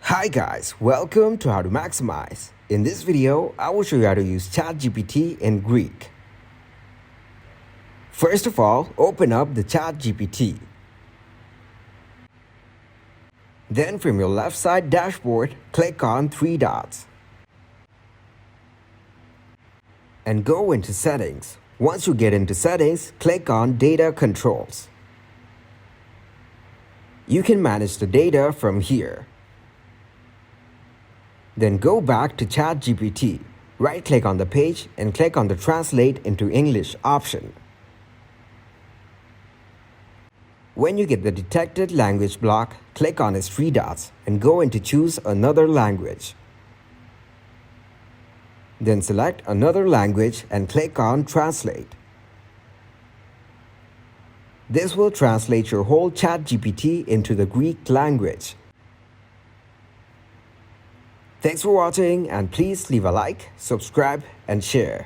Hi guys, welcome to How to Maximize. In this video, I will show you how to use Chatgpt in Greek. First of all, open up the Chatgpt. Then from your left side dashboard, click on three dots. And go into Settings. Once you get into Settings, click on Data Controls. You can manage the data from here. Then go back to Chatgpt. Right-click on the page and click on the Translate into English option. When you get the detected language block, click on its three dots and go into Choose another language. Then select another language and click on Translate. This will translate your whole Chatgpt into the Greek language. Thanks for watching and please leave a like, subscribe and share.